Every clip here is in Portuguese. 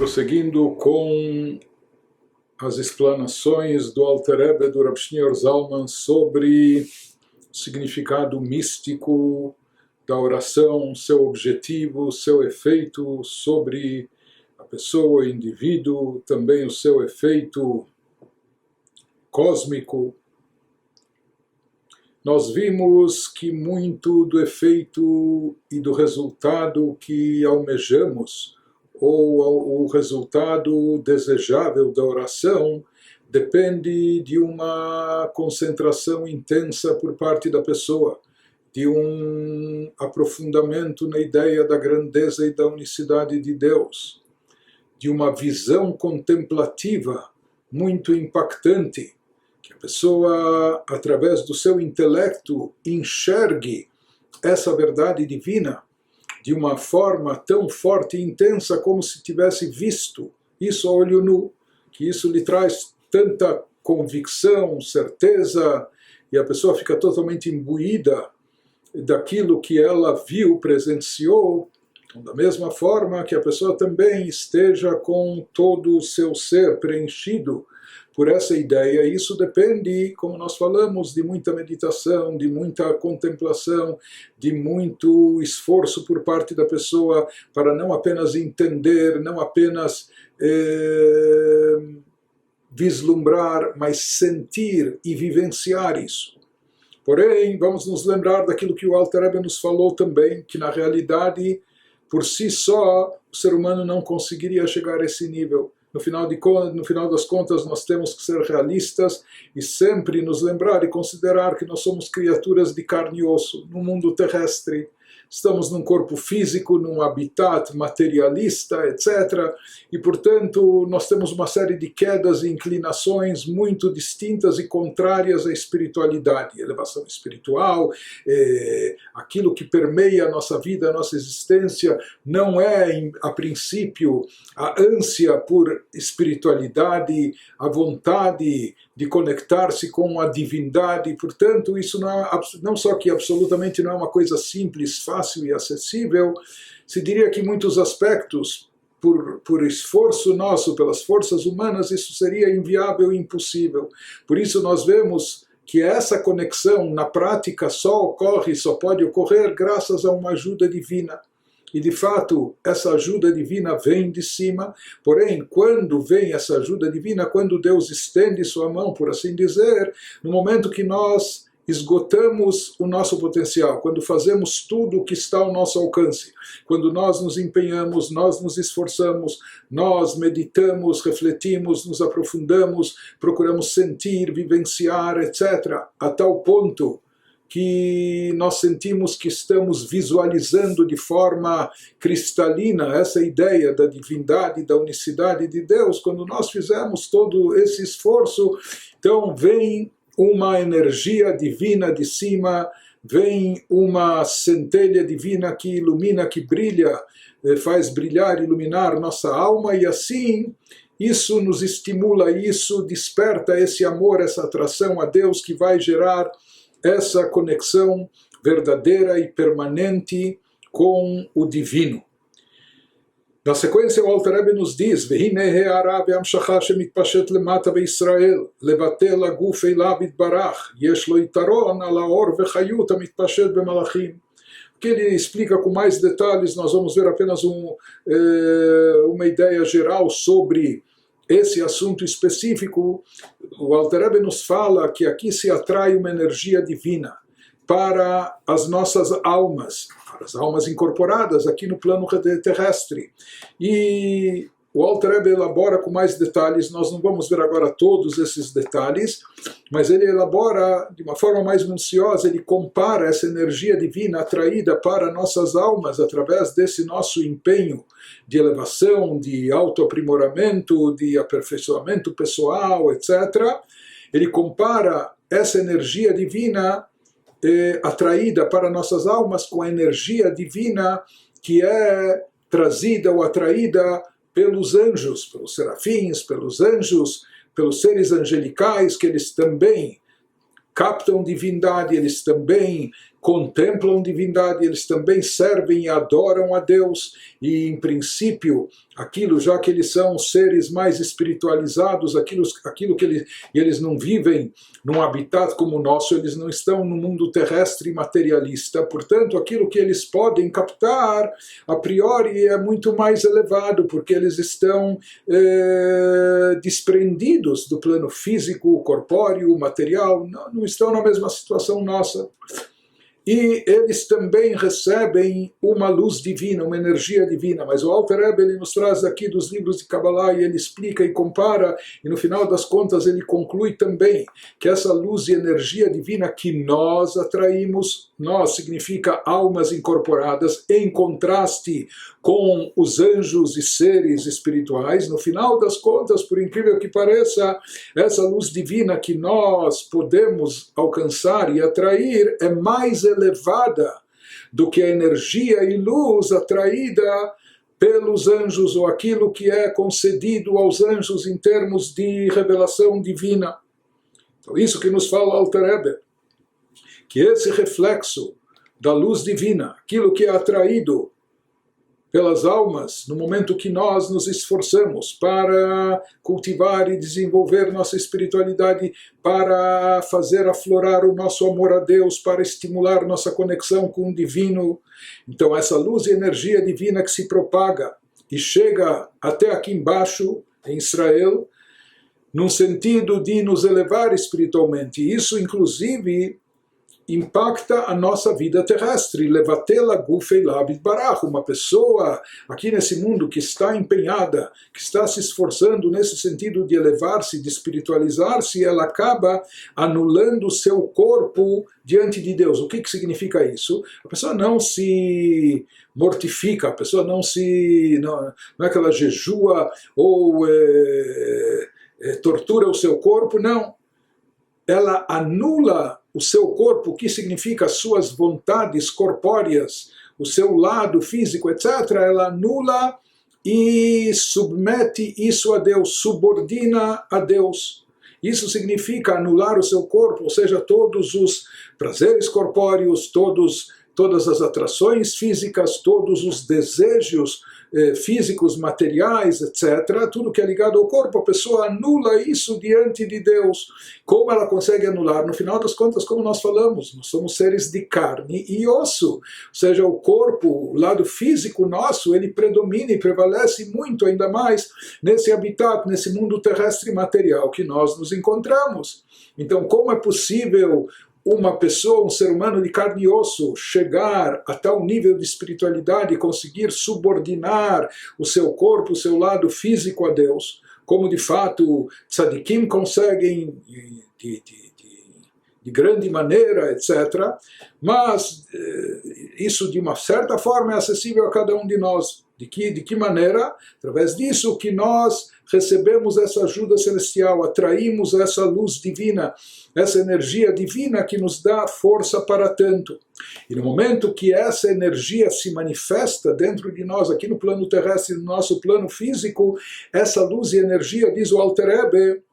prosseguindo com as explanações do Alter Rebbe do Rav Shneur Zalman sobre o significado místico da oração, seu objetivo, seu efeito sobre a pessoa, o indivíduo, também o seu efeito cósmico. Nós vimos que muito do efeito e do resultado que almejamos, ou o resultado desejável da oração, depende de uma concentração intensa por parte da pessoa, de um aprofundamento na ideia da grandeza e da unicidade de Deus, de uma visão contemplativa muito impactante, que a pessoa, através do seu intelecto, enxergue essa verdade divina de uma forma tão forte e intensa como se tivesse visto isso a olho nu, que isso lhe traz tanta convicção, certeza, e a pessoa fica totalmente imbuída daquilo que ela viu, presenciou. Então, da mesma forma que a pessoa também esteja com todo o seu ser preenchido por essa ideia. Isso depende, como nós falamos, de muita meditação, de muita contemplação, de muito esforço por parte da pessoa para não apenas entender, não apenas vislumbrar, mas sentir e vivenciar isso. Porém, vamos nos lembrar daquilo que o Alter Rebbe nos falou também, que na realidade, por si só, o ser humano não conseguiria chegar a esse nível. No final das contas, nós temos que ser realistas e sempre nos lembrar e considerar que nós somos criaturas de carne e osso, no mundo terrestre. Estamos num corpo físico, num habitat materialista, etc. E, portanto, nós temos uma série de quedas e inclinações muito distintas e contrárias à espiritualidade. Elevação espiritual, aquilo que permeia a nossa vida, a nossa existência, não é, a princípio, a ânsia por espiritualidade, a vontade de conectar-se com a divindade. Portanto, isso não só que absolutamente não é uma coisa simples, fácil e acessível, se diria que em muitos aspectos, por esforço nosso, pelas forças humanas, isso seria inviável e impossível. Por isso nós vemos que essa conexão na prática só pode ocorrer graças a uma ajuda divina. E de fato, essa ajuda divina vem de cima, porém, quando vem essa ajuda divina, quando Deus estende sua mão, por assim dizer, no momento que nós esgotamos o nosso potencial, quando fazemos tudo o que está ao nosso alcance, quando nós nos empenhamos, nós nos esforçamos, nós meditamos, refletimos, nos aprofundamos, procuramos sentir, vivenciar, etc., a tal ponto que nós sentimos que estamos visualizando de forma cristalina essa ideia da divindade, da unicidade de Deus. Quando nós fizemos todo esse esforço, então vem uma energia divina de cima, vem uma centelha divina que ilumina, que brilha, faz brilhar, iluminar nossa alma, e assim isso nos estimula, isso desperta esse amor, essa atração a Deus que vai gerar essa conexão verdadeira e permanente com o divino. Na sequência, o Alter Rebbe nos diz: "V'hine he'ara ve'amshacha shemitpashet lemata be'Israel, levatel haguf elav yitbarach, yesh lo yitaron al ha'or ve'chayut hamitpashet be'malachim." O que ele explica com mais detalhes, nós vamos ver apenas uma ideia geral sobre esse assunto específico. O Alter Rebbe nos fala que aqui se atrai uma energia divina para as nossas almas, para as almas incorporadas aqui no plano terrestre. E o Alter Rebbe elabora com mais detalhes, nós não vamos ver agora todos esses detalhes, mas ele elabora de uma forma mais minuciosa, ele compara essa energia divina atraída para nossas almas através desse nosso empenho de elevação, de autoaprimoramento, de aperfeiçoamento pessoal, etc. Ele compara essa energia divina atraída para nossas almas com a energia divina que é trazida ou atraída pelos anjos, pelos serafins, pelos anjos, pelos seres angelicais, que eles também captam divindade, eles também contemplam divindade, eles também servem e adoram a Deus, e em princípio, aquilo, já que eles são seres mais espiritualizados, aquilo que eles não vivem num habitat como o nosso, eles não estão no mundo terrestre materialista, portanto, aquilo que eles podem captar, a priori, é muito mais elevado, porque eles estão desprendidos do plano físico, corpóreo, material, não estão na mesma situação nossa. E eles também recebem uma luz divina, uma energia divina. Mas o Alter Rebbe, ele nos traz aqui dos livros de Kabbalah e ele explica e compara, e no final das contas ele conclui também que essa luz e energia divina que nós atraímos, nós significa almas incorporadas, em contraste com os anjos e seres espirituais, no final das contas, por incrível que pareça, essa luz divina que nós podemos alcançar e atrair é mais elevada do que a energia e luz atraída pelos anjos, ou aquilo que é concedido aos anjos em termos de revelação divina. Então, isso que nos fala Alter Rebbe, que esse reflexo da luz divina, aquilo que é atraído pelas almas, no momento que nós nos esforçamos para cultivar e desenvolver nossa espiritualidade, para fazer aflorar o nosso amor a Deus, para estimular nossa conexão com o divino. Então essa luz e energia divina que se propaga e chega até aqui embaixo, em Israel, num sentido de nos elevar espiritualmente. Isso, inclusive, impacta a nossa vida terrestre. Levatela gufei labit barach. Uma pessoa aqui nesse mundo que está empenhada, que está se esforçando nesse sentido de elevar-se, de espiritualizar-se, ela acaba anulando o seu corpo diante de Deus. O que significa isso? A pessoa não se mortifica, a pessoa não é que ela jejua ou tortura o seu corpo, não. Ela anula o seu corpo, o que significa as suas vontades corpóreas, o seu lado físico, etc., ela anula e submete isso a Deus, subordina a Deus. Isso significa anular o seu corpo, ou seja, todos os prazeres corpóreos, todas as atrações físicas, todos os desejos físicos, materiais, etc., tudo que é ligado ao corpo, a pessoa anula isso diante de Deus. Como ela consegue anular? No final das contas, como nós falamos, nós somos seres de carne e osso, ou seja, o corpo, o lado físico nosso, ele predomina e prevalece muito, ainda mais nesse habitat, nesse mundo terrestre material que nós nos encontramos. Então, como é possível uma pessoa, um ser humano de carne e osso, chegar a tal nível de espiritualidade e conseguir subordinar o seu corpo, o seu lado físico a Deus, como de fato tzadikim conseguem de grande maneira, etc. Mas isso de uma certa forma é acessível a cada um de nós. De que maneira? Através disso que nós recebemos essa ajuda celestial, atraímos essa luz divina, essa energia divina que nos dá força para tanto. E no momento que essa energia se manifesta dentro de nós, aqui no plano terrestre, no nosso plano físico, essa luz e energia, diz o Alter Rebbe,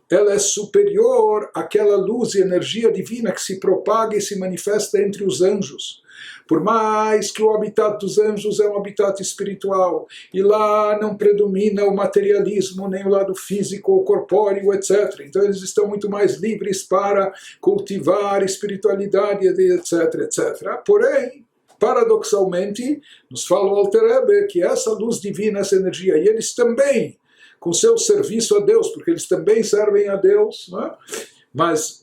ela é superior àquela luz e energia divina que se propaga e se manifesta entre os anjos. Por mais que o habitat dos anjos é um habitat espiritual, e lá não predomina o materialismo, nem o lado físico ou corpóreo, etc. Então eles estão muito mais livres para cultivar espiritualidade, etc, etc. Porém, paradoxalmente, nos fala o Alter Rebbe que essa luz divina, essa energia, e eles também, com seu serviço a Deus, porque eles também servem a Deus, não é? Mas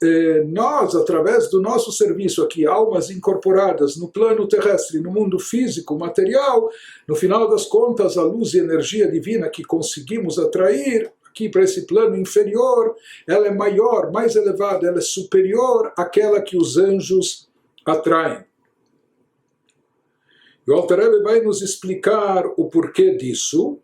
nós, através do nosso serviço aqui, almas incorporadas no plano terrestre, no mundo físico, material, no final das contas, a luz e energia divina que conseguimos atrair aqui para esse plano inferior, ela é maior, mais elevada, ela é superior àquela que os anjos atraem. E o Alter Rebbe vai nos explicar o porquê disso.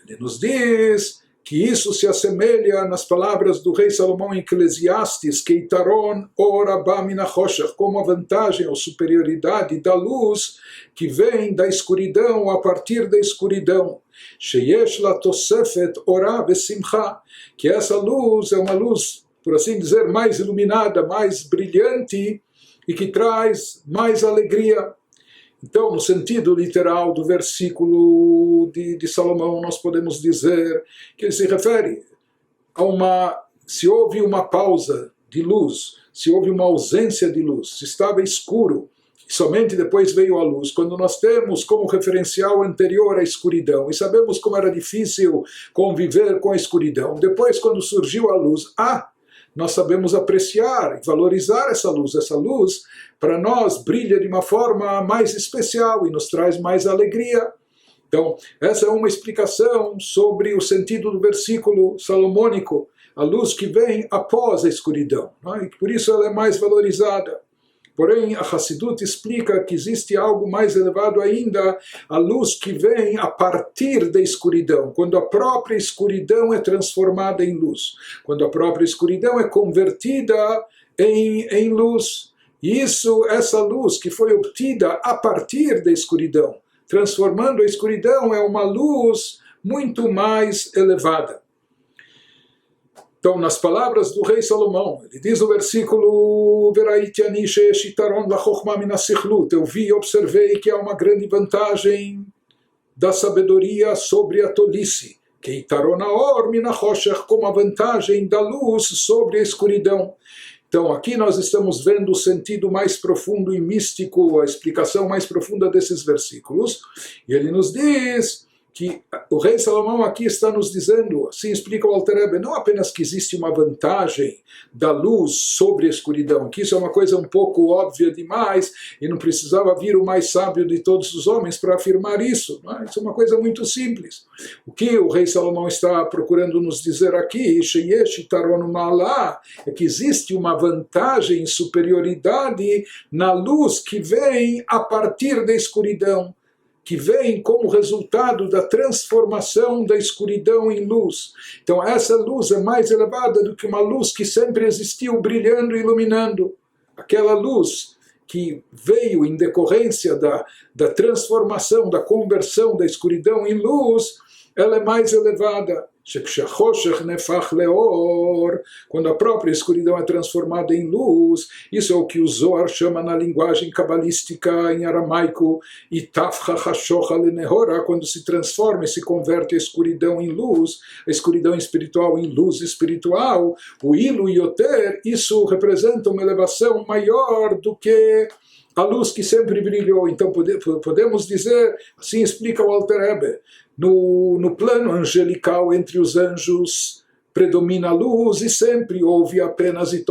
Ele nos diz que isso se assemelha nas palavras do rei Salomão em Eclesiastes, que Itaron ora ba min hachoshech, como a vantagem ou superioridade da luz que vem da escuridão a partir da escuridão. Sheyesh la tosefet ora besimcha, que essa luz é uma luz, por assim dizer, mais iluminada, mais brilhante, e que traz mais alegria. Então, no sentido literal do versículo de Salomão, nós podemos dizer que ele se refere a se houve uma pausa de luz, se houve uma ausência de luz, se estava escuro, somente depois veio a luz. Quando nós temos como referencial anterior a escuridão, e sabemos como era difícil conviver com a escuridão, depois quando surgiu a luz, nós sabemos apreciar e valorizar essa luz. Essa luz, para nós, brilha de uma forma mais especial e nos traz mais alegria. Então, essa é uma explicação sobre o sentido do versículo salomônico, a luz que vem após a escuridão, e por isso ela é mais valorizada. Porém, a Hassidut explica que existe algo mais elevado ainda, a luz que vem a partir da escuridão, quando a própria escuridão é transformada em luz, quando a própria escuridão é convertida em luz. E essa luz que foi obtida a partir da escuridão, transformando a escuridão, é uma luz muito mais elevada. Então, nas palavras do rei Salomão, ele diz no versículo: eu vi e observei que há uma grande vantagem da sabedoria sobre a tolice, como a vantagem da luz sobre a escuridão. Então, aqui nós estamos vendo o sentido mais profundo e místico, a explicação mais profunda desses versículos, e ele nos diz que o rei Salomão aqui está nos dizendo, assim explica o Alter Rebbe, não apenas que existe uma vantagem da luz sobre a escuridão, que isso é uma coisa um pouco óbvia demais, e não precisava vir o mais sábio de todos os homens para afirmar isso. Isso é uma coisa muito simples. O que o rei Salomão está procurando nos dizer aqui, é que existe uma vantagem, superioridade na luz que vem a partir da escuridão, que vem como resultado da transformação da escuridão em luz. Então essa luz é mais elevada do que uma luz que sempre existiu brilhando e iluminando. Aquela luz que veio em decorrência da transformação, da conversão da escuridão em luz, ela é mais elevada. Quando a própria escuridão é transformada em luz, isso é o que o Zohar chama na linguagem cabalística em aramaico, quando se transforma e se converte a escuridão em luz, a escuridão espiritual em luz espiritual, o Ilu Yoter, isso representa uma elevação maior do que a luz que sempre brilhou. Então podemos dizer, assim explica o Alter Rebbe, no plano angelical entre os anjos predomina a luz e sempre houve apenas e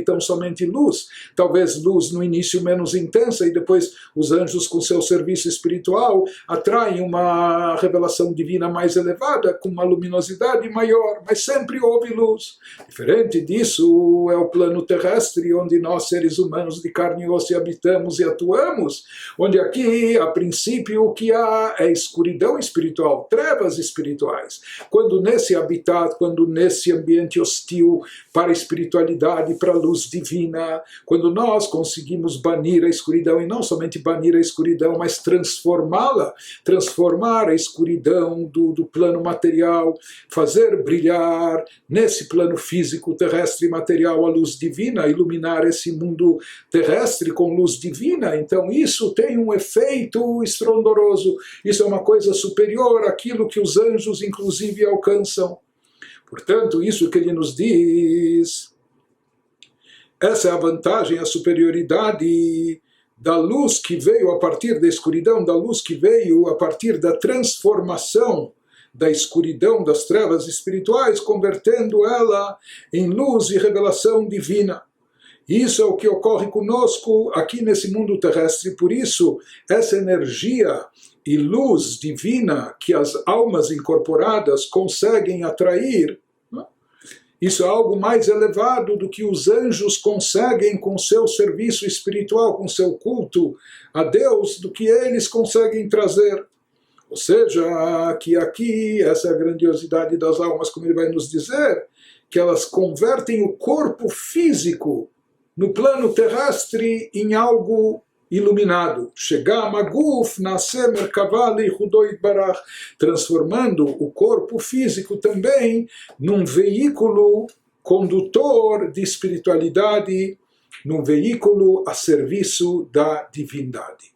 tão somente luz. Talvez luz no início menos intensa e depois os anjos com seu serviço espiritual atraem uma revelação divina mais elevada, com uma luminosidade maior, mas sempre houve luz. Diferente disso é o plano terrestre, onde nós seres humanos de carne e osso habitamos e atuamos, onde aqui a princípio o que há é escuridão espiritual, trevas espirituais. Quando nesse habitat, quando nesse ambiente hostil para a espiritualidade, para a luz divina, quando nós conseguimos banir a escuridão, e não somente banir a escuridão, mas transformá-la, transformar a escuridão do plano material, fazer brilhar nesse plano físico, terrestre e material a luz divina, iluminar esse mundo terrestre com luz divina, então isso tem um efeito estrondoroso, isso é uma coisa superior àquilo que os anjos inclusive alcançam. Portanto, isso que ele nos diz, essa é a vantagem, a superioridade da luz que veio a partir da escuridão, da luz que veio a partir da transformação da escuridão, das trevas espirituais, convertendo ela em luz e revelação divina. Isso é o que ocorre conosco aqui nesse mundo terrestre. Por isso, essa energia e luz divina que as almas incorporadas conseguem atrair, isso é algo mais elevado do que os anjos conseguem com seu serviço espiritual, com seu culto a Deus, do que eles conseguem trazer. Ou seja, que aqui, essa é a grandiosidade das almas, como ele vai nos dizer, que elas convertem o corpo físico no plano terrestre em algo iluminado, transformando o corpo físico também num veículo condutor de espiritualidade num veículo a serviço da divindade.